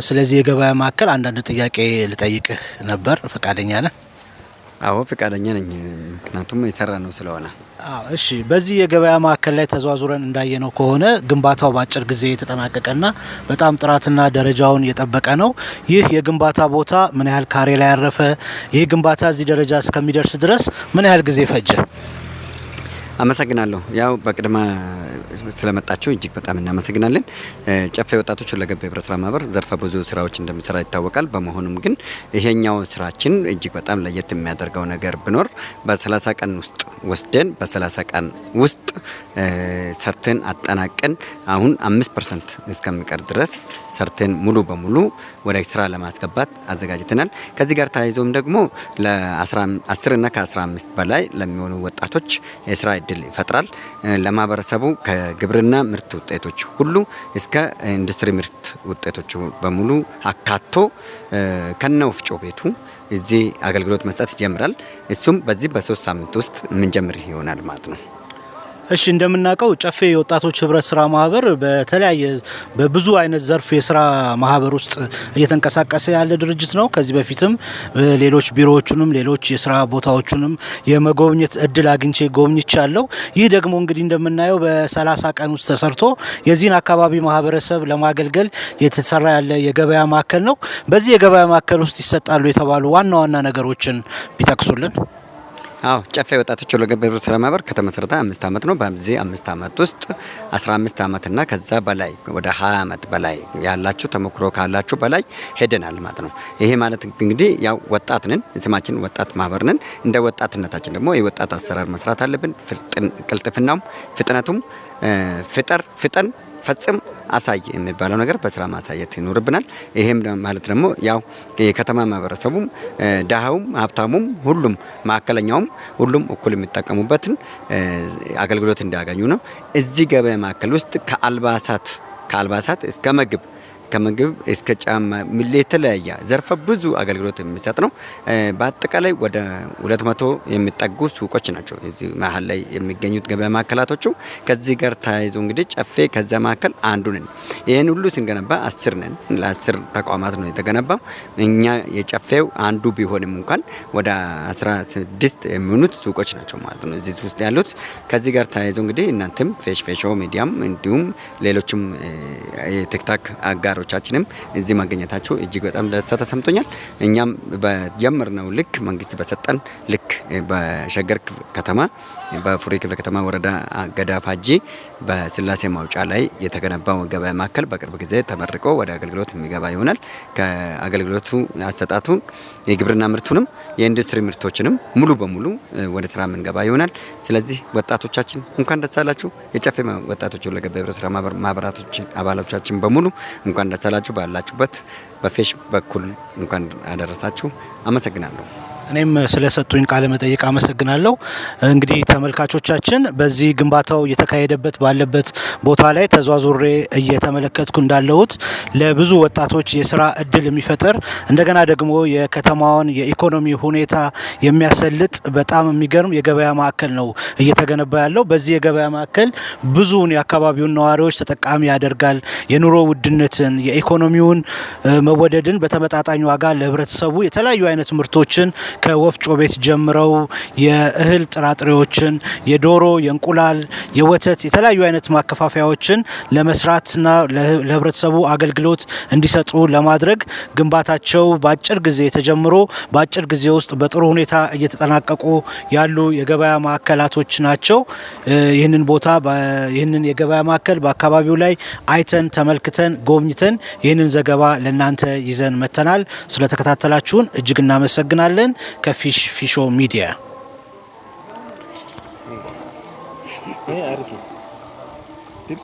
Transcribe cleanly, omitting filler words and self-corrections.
ስለዚህ የገበያ ማዕከል አንዳንድ ጥያቄ ልጠይቅህ ነበር ፈቃደኛ ነህ? አዎ ፈቃደኛ ነኝ ምክንያቱም የሰራ ነው ስለሆነ። እሺ በዚህ የገበያ ማዕከል ላይ ተዟዙረን እንዳየነው ከሆነ ግንባታው በአጭር ጊዜ የተጠናቀቀና በጣም ጥራትና ደረጃውን የጠበቀ ነው። ይህ የግንባታ ቦታ ምን ያህል ካሬ ላይ ያረፈ? ይህ ግንባታ እዚህ ደረጃ እስከሚደርስ ድረስ ምን ያህል ጊዜ ፈጀ? አመሰግናለሁ። ያው በቅድመ ስለመጣችሁ እጅግ በጣም እናመሰግናለን። ጨፌ ወጣቶች ሁለገብ ህብረት ስራ ማህበር ዘርፈ ብዙ ስራዎች እንደሚሰራ ይታወቃል። በመሆኑም ግን ይሄኛው ስራችን እጅግ በጣም ለየት የሚያደርገው ነገር ቢኖር በ30 ቀን ውስጥ ወስደን በ30 ቀን ውስጥ ሰርተን አጠናቀን አሁን 5% እስከሚቀር ድረስ ሰርተን ሙሉ በሙሉ ወደ ስራ ለማስገባት አዘጋጅተናል። ከዚህ ጋር ተያይዞም ደግሞ ለ10 እና ከ15 በላይ ለሚሆኑ ወጣቶች የስራ እድል ይፈጥራል። ለማህበረሰቡ ከግብርና ምርት ውጤቶች ሁሉ እስከ ኢንዱስትሪ ምርት ውጤቶች በሙሉ አካቶ ከነ ወፍጮ ቤቱ እዚህ አገልግሎት መስጠት ይጀምራል። እሱም በዚህ በ3 ሳምንት ውስጥ የምንጀምር ይሆናል ማለት ነው። እሺ እንደምናውቀው ጨፌ የወጣቶች ህብረት ስራ ማህበር በብዙ አይነት ዘርፍ የስራ ማህበር ውስጥ እየተንቀሳቀሰ ያለ ድርጅት ነው። ከዚህ በፊትም ሌሎች ቢሮዎቹንም ሌሎች የስራ ቦታዎቹንም የመጎብኘት እድል አግኝቼ ጎብኝቻለሁ። ይህ ደግሞ እንግዲህ እንደምናየው በ30 ቀን ውስጥ ተሰርቶ የዚህን አካባቢ ማህበረሰብ ለማገልገል የተሰራ ያለ የገበያ ማዕከል ነው። በዚህ የገበያ ማዕከል ውስጥ ይሰጣሉ የተባሉ ዋና ዋና ነገሮችን ቢጠቅሱልን? አዎ ጨፌ ወጣቶች ሁለገብ ህብረት ስራ ማህበር ከተመሰረተ 5 አመት ነው። በዚህ 5 አመት ውስጥ 15 አመት እና ከዛ በላይ ወደ 20 አመት በላይ ያላችሁ ተሞክሮ ካላችሁ በላይ ሄደናል ማለት ነው። ይሄ ማለት እንግዲህ ያው ወጣት ነን፣ ስማችን ወጣት ማህበር ነን። እንደ ወጣትነታችን ደግሞ የወጣት አሰራር መስራት አለብን። ቅልጥፍናውም ፍጥነቱም ፍጠን ፈጽም አሳይ የሚባለው ነገር በስራ ማሳየት ይኖርብናል። ይሄም ማለት ደግሞ ያው የከተማ ማህበረሰቡም ዳሃውም ሀብታሙም ሁሉም ማዕከለኛውም ሁሉም እኩል የሚጠቀሙበትን አገልግሎት እንዲያገኙ ነው። እዚህ ገበያ ማዕከል ውስጥ ከአልባሳት እስከ ከምግብ እስከ ጫማ የተለያየ ዘርፈ ብዙ አገልግሎት የሚሰጥ ነው። በአጠቃላይ ወደ 200 የሚጠጉ ሱቆች ናቸው እዚህ መሀል ላይ የሚገኙት ገበያ ማዕከላቶቹ። ከዚህ ጋር ተያይዞ እንግዲህ ጨፌ ከዛ ማዕከል አንዱ ነን። ይሄን ሁሉ ስንገነባ 10 ነን፣ ለ10 ተቋማት ነው የተገነባው። እኛ የጨፌው አንዱ ቢሆንም እንኳን ወደ 16 የሚሆኑት ሱቆች ናቸው ማለት ነው እዚህ ውስጥ ያሉት። ከዚህ ጋር ተያይዞ እንግዲህ እናንተም ፌሾ ሚዲያም እንዲሁም ሌሎችም የቲክታክ አጋሮቻችንም እዚህ ማግኘታቸው እጅግ በጣም ደስታ ተሰምቶኛል። እኛም በጀመርነው ልክ መንግስት በሰጠን ልክ በሸገር ከተማ በፉሪ ክፍለ ከተማ ወረዳ ገዳ ፋጂ በስላሴ ማውጫ ላይ የተገነባው ገበያ ማዕከል በቅርብ ጊዜ ተመርቆ ወደ አገልግሎት የሚገባ ይሆናል። ከአገልግሎቱ አሰጣጡን የግብርና ምርቱንም የኢንዱስትሪ ምርቶችንም ሙሉ በሙሉ ወደ ስራ የምንገባ ይሆናል። ስለዚህ ወጣቶቻችን እንኳን ደስ አላችሁ። የጨፌ ወጣቶች ሁለገብ ህብረት ስራ ማህበራቶች አባሎቻችን በሙሉ እንኳን ደስ አላችሁ። ባላችሁበት በፌሽ በኩል እንኳን አደረሳችሁ። አመሰግናለሁ። እኔም ስለሰጡኝ ቃለ መጠይቅ አመሰግናለሁ። እንግዲህ ተመልካቾቻችን በዚህ ግንባታው እየተካሄደበት ባለበት ቦታ ላይ ተዟዙሬ እየተመለከትኩ እንዳለሁት ለብዙ ወጣቶች የስራ እድል የሚፈጥር እንደገና ደግሞ የከተማውን የኢኮኖሚ ሁኔታ የሚያሰልጥ በጣም የሚገርም የገበያ ማዕከል ነው እየተገነባ ያለው። በዚህ የገበያ ማዕከል ብዙውን የአካባቢውን ነዋሪዎች ተጠቃሚ ያደርጋል። የኑሮ ውድነትን የኢኮኖሚውን መወደድን በተመጣጣኝ ዋጋ ለህብረተሰቡ የተለያዩ አይነት ምርቶችን ከወፍጮ ቤት ጀምረው የእህል ጥራጥሬዎችን፣ የዶሮ፣ የእንቁላል፣ የወተት የተለያዩ አይነት ማከፋፈያዎችን ለመስራትና ለህብረተሰቡ አገልግሎት እንዲሰጡ ለማድረግ ግንባታቸው በአጭር ጊዜ ተጀምሮ በአጭር ጊዜ ውስጥ በጥሩ ሁኔታ እየተጠናቀቁ ያሉ የገበያ ማዕከላቶች ናቸው። ይህንን የገበያ ማዕከል በአካባቢው ላይ አይተን ተመልክተን ጎብኝተን ይህንን ዘገባ ለእናንተ ይዘን መጥተናል። ስለተከታተላችሁን እጅግ እናመሰግናለን። ከፊሾ ሚዲያ